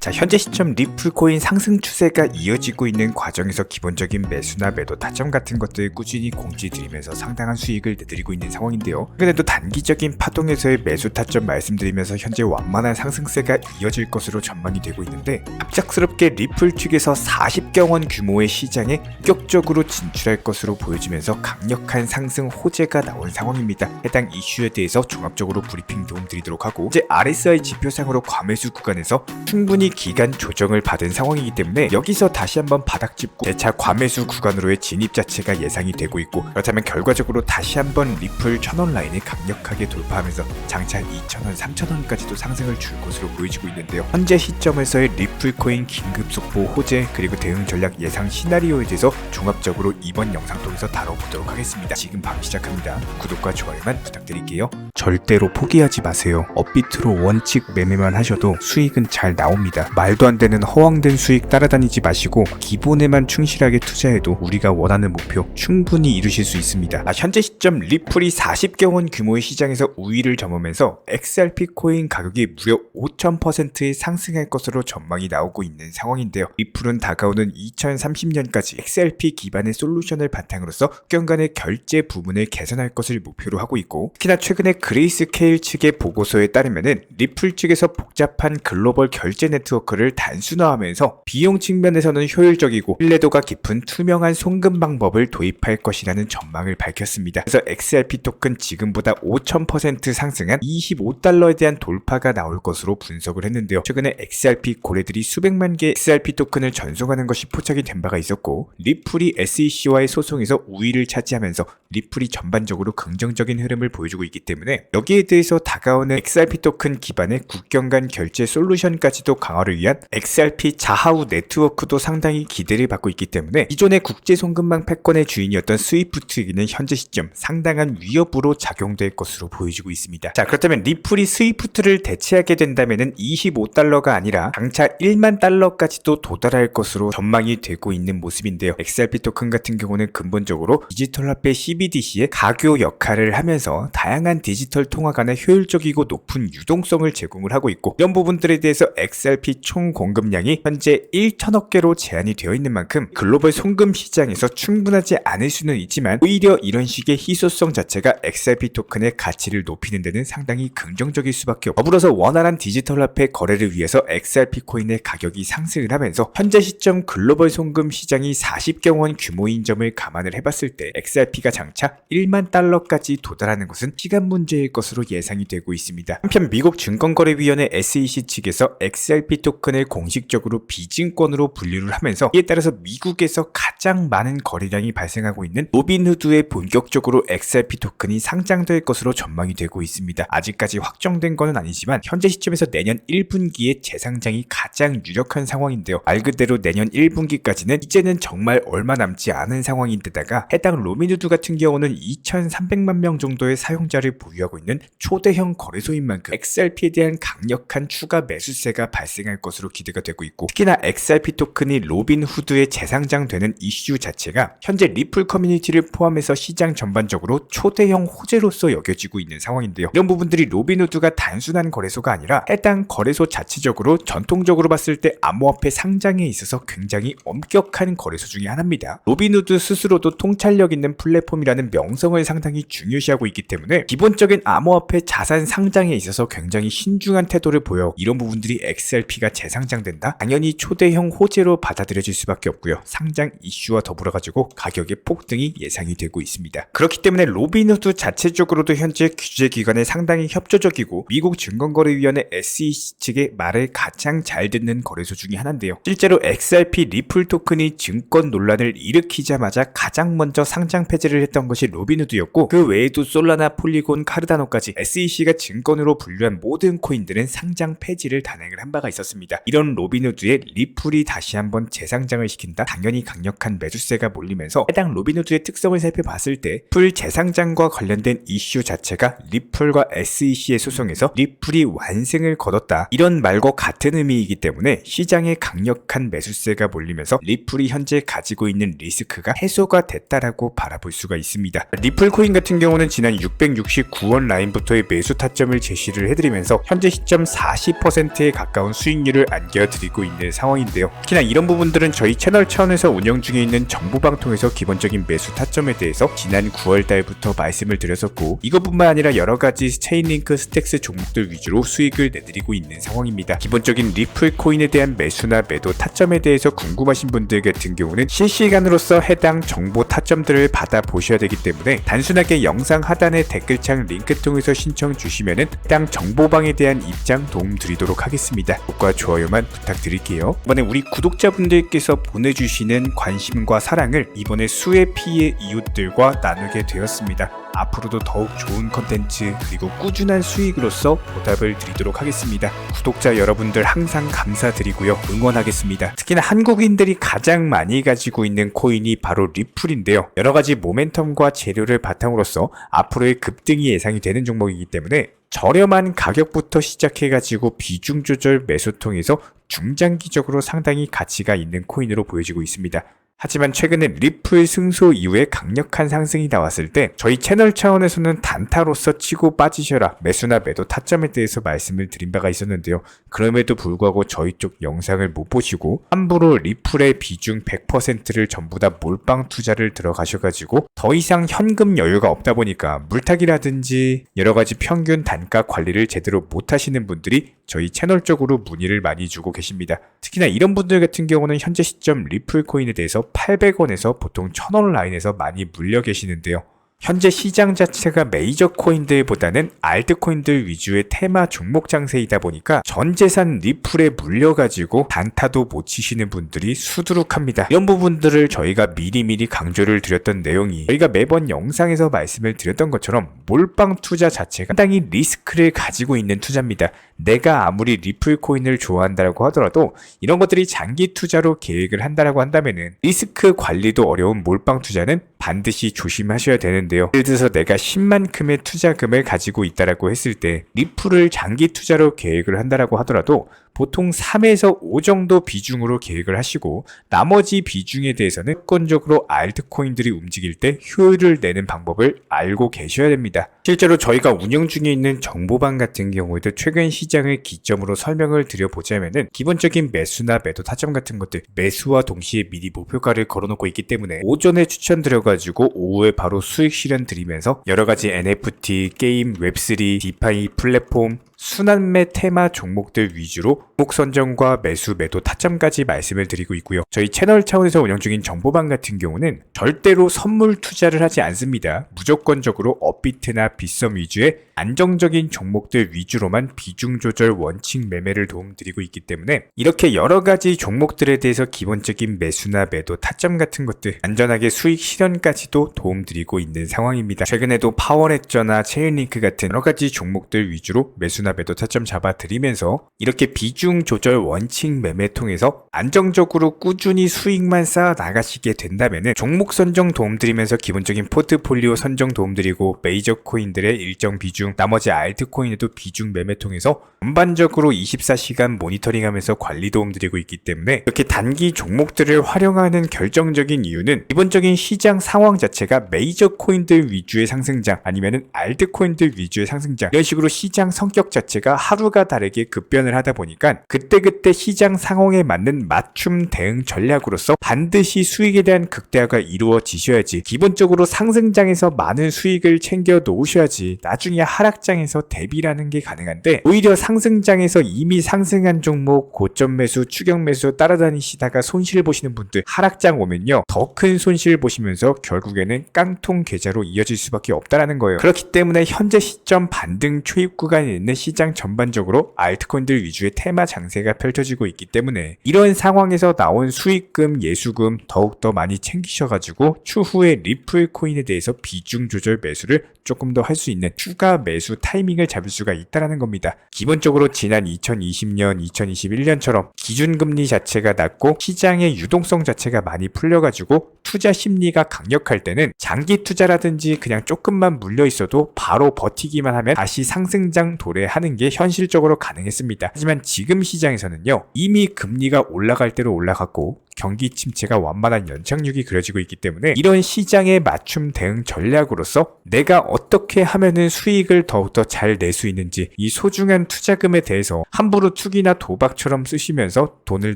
자, 현재 시점 리플 코인 상승 추세가 이어지고 있는 과정에서 기본적인 매수나 매도 타점 같은 것들 꾸준히 공지드리면서 상당한 수익을 내드리고 있는 상황인데요. 그래도 단기적인 파동에서의 매수 타점 말씀드리면서 현재 완만한 상승세가 이어질 것으로 전망이 되고 있는데, 갑작스럽게 리플 측에서 40경원 규모의 시장에 본격적으로 진출할 것으로 보여지면서 강력한 상승 호재가 나온 상황입니다. 해당 이슈에 대해서 종합적으로 브리핑 도움드리도록 하고, 이제 RSI 지표상으로 과매수 구간에서 충분히 기간 조정을 받은 상황이기 때문에 여기서 다시 한번 바닥 짚고 재차 과매수 구간으로의 진입 자체가 예상이 되고 있고, 그렇다면 결과적으로 다시 한번 리플 1000원 라인을 강력하게 돌파하면서 장차 2000원, 3000원까지도 상승을 줄 것으로 보여지고 있는데요. 현재 시점에서의 리플 코인 긴급 속보 호재 그리고 대응 전략 예상 시나리오에 대해서 종합적으로 이번 영상 통해서 다뤄보도록 하겠습니다. 지금 바로 시작합니다. 구독과 좋아요만 부탁드릴게요. 절대로 포기하지 마세요. 업비트로 원칙 매매만 하셔도 수익은 잘 나옵니다. 말도 안 되는 허황된 수익 따라다니지 마시고 기본에만 충실하게 투자해도 우리가 원하는 목표 충분히 이루실 수 있습니다. 현재 시점 리플이 40경원 규모의 시장에서 우위를 점하면서 XRP 코인 가격이 무려 5000%의 상승할 것으로 전망이 나오고 있는 상황인데요. 리플은 다가오는 2030년까지 XRP 기반의 솔루션을 바탕으로서 국경간의 결제 부분을 개선할 것을 목표로 하고 있고, 특히나 최근에 그레이스케일 측의 보고서에 따르면은 리플 측에서 복잡한 글로벌 결제 네트워크를 단순화하면서 비용 측면에서는 효율적이고 신뢰도가 깊은 투명한 송금 방법을 도입할 것이라는 전망을 밝혔습니다. 그래서 XRP 토큰 지금보다 5000% 상승한 $25에 대한 돌파가 나올 것으로 분석을 했는데요. 최근에 XRP 고래들이 수백만 개의 XRP 토큰을 전송하는 것이 포착이 된 바가 있었고, 리플이 SEC와의 소송에서 우위를 차지하면서 리플이 전반적으로 긍정적인 흐름을 보여주고 있기 때문에 여기에 대해서 다가오는 XRP 토큰 기반의 국경 간 결제 솔루션까지도 강화를 위한 XRP 자하우 네트워크도 상당히 기대를 받고 있기 때문에 기존의 국제 송금망 패권의 주인이었던 스위프트에게는 현재 시점 상당한 위협으로 작용될 것으로 보여지고 있습니다. 자, 그렇다면 리플이 스위프트를 대체하게 된다면은 $25가 아니라 장차 $10,000,000까지도 도달할 것으로 전망이 되고 있는 모습인데요. XRP 토큰 같은 경우는 근본적으로 디지털 화폐 CBDC의 가교 역할을 하면서 다양한 디지털 통화 간의 효율적이고 높은 유동성을 제공을 하고 있고, 이런 부분들에 대해서 XRP 총 공급량이 현재 1,000억 개로 제한이 되어 있는 만큼 글로벌 송금 시장에서 충분하지 않을 수는 있지만, 오히려 이런 식의 희소성 자체가 XRP 토큰의 가치를 높이는 데는 상당히 긍정적일 수밖에 없고, 더불어서 원활한 디지털 화폐 거래를 위해서 XRP 코인의 가격이 상승을 하면서 현재 시점 글로벌 송금 시장이 40경원 규모인 점을 감안을 해봤을 때 XRP가 장차 $10,000,000까지 도달하는 것은 시간 문제일 것으로 예상이 되고 있습니다. 한편 미국 증권거래위원회 SEC 측에서 XRP 토큰을 공식적으로 비증권으로 분류를 하면서, 이에 따라서 미국에서 가장 많은 거래량이 발생하고 있는 로빈후드에 본격적으로 XRP 토큰이 상장될 것으로 전망이 되고 있습니다. 아직까지 확정된 것은 아니지만 현재 시점에서 내년 1분기에 재상장이 가장 유력한 상황인데요. 말 그대로 내년 1분기까지는 이제는 정말 얼마 남지 않은 상황인데다가 해당 로빈후드 같은 경우는 2300만 명 정도의 사용자를 보유하고 있는 초대형 거래소인 만큼 XRP에 대한 강력한 추가 매수세가 발생할 것으로 기대가 되고 있고, 특히나 XRP 토큰이 로빈후드에 재상장되는 이슈 자체가 현재 리플 커뮤니티를 포함해서 시장 전반적으로 초대형 호재로서 여겨지고 있는 상황인데요. 이런 부분들이 로빈후드가 단순한 거래소가 아니라 해당 거래소 자체적으로 전통적으로 봤을 때 암호화폐 상장에 있어서 굉장히 엄격한 거래소 중에 하나입니다. 로빈후드 스스로도 통찰력 있는 플랫폼이라는 명성을 상당히 중요시하고 있기 때문에 기본적인 암호화폐 자산 상장에 있어서 굉장히 신중한 태도를 보여 이런 부분들이 XRP가 재상장된다? 당연히 초대형 호재로 받아들여질 수밖에 없고요. 상장 이슈와 더불어가지고 가격의 폭등이 예상이 되고 있습니다. 그렇기 때문에 로빈후드 자체적으로도 현재 규제기관에 상당히 협조적이고 미국 증권거래위원회 SEC 측의 말을 가장 잘 듣는 거래소 중에 하나인데요. 실제로 XRP 리플 토큰이 증권 논란을 일으키자마자 가장 먼저 상장 폐지를 했던 것이 로빈후드였고, 그 외에도 솔라나, 폴리곤, 카르다노까지 SEC가 증권으로 분류한 모든 코인들은 상장 폐지를 단행을 한 바가 있었습니다. 이런 로빈후드에 리플이 다시 한번 재상장을 시킨다? 당연히 강력한 매수세가 몰리면서 해당 로빈후드의 특성을 살펴봤을 때 리플 재상장과 관련된 이슈 자체가 리플과 SEC의 소송에서 리플이 완승을 거뒀다, 이런 말과 같은 의미이기 때문에 시장에 강력한 매수세가 몰리면서 리플이 현재 가지고 있는 리스크가 해소가 됐다라고 바라볼 수가 있습니다. 리플 코인 같은 경우는 지난 669원 라인부터의 매수 타점을 제시를 해드리면서 현재 시점 40%에 가까운 수익 수익률을 안겨드리고 있는 상황인데요. 특히나 이런 부분들은 저희 채널 차원에서 운영 중에 있는 정보방통에서 기본적인 매수 타점에 대해서 지난 9월 달부터 말씀을 드렸었고, 이것뿐만 아니라 여러가지 체인링크 스택스 종목들 위주로 수익을 내드리고 있는 상황입니다. 기본적인 리플 코인에 대한 매수나 매도 타점에 대해서 궁금하신 분들 같은 경우는 실시간으로서 해당 정보 타점들을 받아보셔야 되기 때문에 단순하게 영상 하단의 댓글창 링크 통해서 신청 주시면은 해당 정보방에 대한 입장 도움 드리도록 하겠습니다. 구독과 좋아요만 부탁드릴게요. 이번에 우리 구독자분들께서 보내주시는 관심과 사랑을 이번에 수의 피의 이웃들과 나누게 되었습니다. 앞으로도 더욱 좋은 컨텐츠 그리고 꾸준한 수익으로서 보답을 드리도록 하겠습니다. 구독자 여러분들 항상 감사드리고요. 응원하겠습니다. 특히나 한국인들이 가장 많이 가지고 있는 코인이 바로 리플인데요. 여러가지 모멘텀과 재료를 바탕으로서 앞으로의 급등이 예상이 되는 종목이기 때문에 저렴한 가격부터 시작해가지고 비중 조절 매수 통해서 중장기적으로 상당히 가치가 있는 코인으로 보여지고 있습니다. 하지만 최근에 리플 승소 이후에 강력한 상승이 나왔을 때 저희 채널 차원에서는 단타로서 치고 빠지셔라 매수나 매도 타점에 대해서 말씀을 드린 바가 있었는데요. 그럼에도 불구하고 저희 쪽 영상을 못 보시고 함부로 리플의 비중 100%를 전부 다 몰빵 투자를 들어가셔가지고 더 이상 현금 여유가 없다 보니까 물타기라든지 여러가지 평균 단가 관리를 제대로 못하시는 분들이 저희 채널 쪽으로 문의를 많이 주고 계십니다. 특히나 이런 분들 같은 경우는 현재 시점 리플 코인에 대해서 800원에서 보통 1000원 라인에서 많이 물려 계시는데요. 현재 시장 자체가 메이저 코인들보다는 알트코인들 위주의 테마 종목 장세이다 보니까 전 재산 리플에 물려가지고 단타도 못 치시는 분들이 수두룩합니다. 이런 부분들을 저희가 미리미리 강조를 드렸던 내용이 저희가 매번 영상에서 말씀을 드렸던 것처럼 몰빵 투자 자체가 상당히 리스크를 가지고 있는 투자입니다. 내가 아무리 리플 코인을 좋아한다고 하더라도 이런 것들이 장기 투자로 계획을 한다고 한다면은 리스크 관리도 어려운 몰빵 투자는 반드시 조심하셔야 되는데요. 예를 들어서 내가 10만큼의 투자금을 가지고 있다라고 했을 때 리플을 장기 투자로 계획을 한다라고 하더라도 보통 3에서 5 정도 비중으로 계획을 하시고 나머지 비중에 대해서는 무조건적으로 알트코인들이 움직일 때 효율을 내는 방법을 알고 계셔야 됩니다. 실제로 저희가 운영 중에 있는 정보방 같은 경우에도 최근 시장을 기점으로 설명을 드려보자면은 기본적인 매수나 매도 타점 같은 것들 매수와 동시에 미리 목표가를 걸어놓고 있기 때문에 오전에 추천드려가지고 오후에 바로 수익 실현 드리면서 여러가지 NFT, 게임, 웹3, 디파이 플랫폼 순환매 테마 종목들 위주로 종목 선정과 매수, 매도 타점까지 말씀을 드리고 있고요. 저희 채널 차원에서 운영 중인 정보방 같은 경우는 절대로 선물 투자를 하지 않습니다. 무조건적으로 업비트나 빗썸 위주의 안정적인 종목들 위주로만 비중 조절 원칙 매매를 도움드리고 있기 때문에 이렇게 여러가지 종목들에 대해서 기본적인 매수나 매도 타점 같은 것들 안전하게 수익 실현까지도 도움드리고 있는 상황입니다. 최근에도 파워레저나 체인링크 같은 여러가지 종목들 위주로 매수나 매도 타점 잡아드리면서 이렇게 비중 조절 원칙 매매 통해서 안정적으로 꾸준히 수익만 쌓아 나가시게 된다면은 종목 선정 도움드리면서 기본적인 포트폴리오 선정 도움드리고 메이저 코인들의 일정 비중 나머지 알트코인에도 비중 매매 통해서 전반적으로 24시간 모니터링하면서 관리 도움드리고 있기 때문에 이렇게 단기 종목들을 활용하는 결정적인 이유는 기본적인 시장 상황 자체가 메이저 코인들 위주의 상승장 아니면은 알트코인들 위주의 상승장 이런 식으로 시장 성격 자체가 하루가 다르게 급변을 하다 보니까 그때그때 시장 상황에 맞는 맞춤 대응 전략으로서 반드시 수익에 대한 극대화가 이루어지셔야지 기본적으로 상승장에서 많은 수익을 챙겨 놓으셔야지 나중에 하락장에서 대비라는 게 가능한데 오히려 상승장에서 이미 상승한 종목 고점 매수 추격 매수 따라다니시다가 손실 보시는 분들 하락장 오면요 더 큰 손실 보시면서 결국에는 깡통 계좌로 이어질 수밖에 없다라는 거예요. 그렇기 때문에 현재 시점 반등 초입 구간에 있는 시장 전반적으로 알트코인들 위주의 테마 장세가 펼쳐지고 있기 때문에 이런 상황에서 나온 수익금, 예수금 더욱더 많이 챙기셔가지고 추후에 리플 코인에 대해서 비중 조절 매수를 조금 더 할 수 있는 추가 매수 타이밍을 잡을 수가 있다는 겁니다. 기본적으로 지난 2020년, 2021년처럼 기준금리 자체가 낮고 시장의 유동성 자체가 많이 풀려가지고 투자 심리가 강력할 때는 장기 투자라든지 그냥 조금만 물려 있어도 바로 버티기만 하면 다시 상승장 도래하는 게 현실적으로 가능했습니다. 하지만 지금 시장에서는요 이미 금리가 올라갈 대로 올라갔고 경기 침체가 완만한 연착륙이 그려지고 있기 때문에 이런 시장에 맞춤 대응 전략으로서 내가 어떻게 하면은 수익을 더욱더 잘 낼 수 있는지 이 소중한 투자금에 대해서 함부로 투기나 도박처럼 쓰시면서 돈을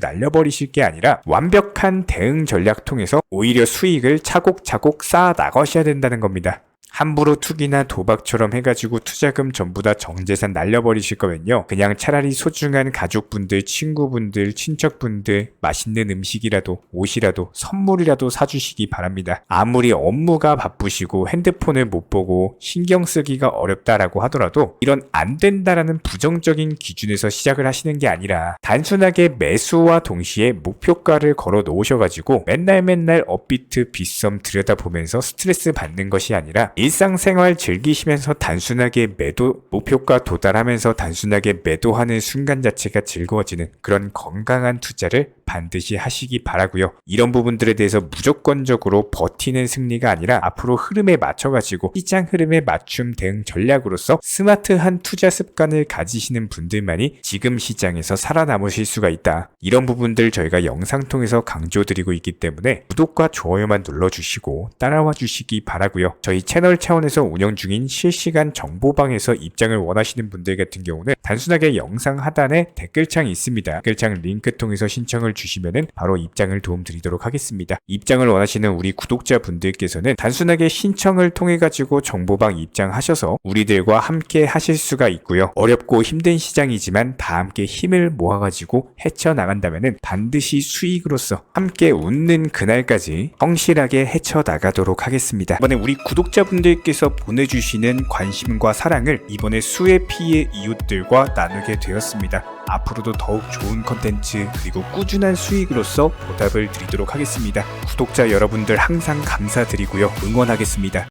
날려버리실 게 아니라 완벽한 대응 전략 통해서 오히려 수익을 차곡차곡 쌓아 나가셔야 된다는 겁니다. 함부로 투기나 도박처럼 해가지고 투자금 전부 다 정재산 날려버리실 거면요, 그냥 차라리 소중한 가족분들, 친구분들, 친척분들 맛있는 음식이라도 옷이라도 선물이라도 사주시기 바랍니다. 아무리 업무가 바쁘시고 핸드폰을 못 보고 신경 쓰기가 어렵다라고 하더라도 이런 안 된다라는 부정적인 기준에서 시작을 하시는 게 아니라 단순하게 매수와 동시에 목표가를 걸어 놓으셔가지고 맨날 업비트 빗썸 들여다보면서 스트레스 받는 것이 아니라 일상생활 즐기시면서 단순하게 목표가 도달하면서 단순하게 매도하는 순간 자체가 즐거워지는 그런 건강한 투자를 반드시 하시기 바라고요. 이런 부분들에 대해서 무조건적으로 버티는 승리가 아니라 앞으로 흐름에 맞춰가지고 시장 흐름에 맞춤 대응 전략으로서 스마트한 투자 습관을 가지시는 분들만이 지금 시장에서 살아남으실 수가 있다. 이런 부분들 저희가 영상 통해서 강조드리고 있기 때문에 구독과 좋아요만 눌러주시고 따라와 주시기 바라고요. 저희 채널 차원에서 운영 중인 실시간 정보방에서 입장을 원하시는 분들 같은 경우는 단순하게 영상 하단에 댓글창이 있습니다. 댓글창 링크 통해서 신청을 주시면은 바로 입장을 도움드리도록 하겠습니다. 입장을 원하시는 우리 구독자분들께서는 단순하게 신청을 통해 가지고 정보방 입장하셔서 우리들과 함께 하실 수가 있고요. 어렵고 힘든 시장이지만 다 함께 힘을 모아가지고 헤쳐나간다면은 반드시 수익으로서 함께 웃는 그날까지 성실하게 헤쳐나가도록 하겠습니다. 이번에 우리 구독자분들께서 보내주시는 관심과 사랑을 이번에 수혜 피해 이웃들과 나누게 되었습니다. 앞으로도 더욱 좋은 컨텐츠 그리고 꾸준한 수익으로서 보답을 드리도록 하겠습니다. 구독자 여러분들 항상 감사드리고요. 응원하겠습니다.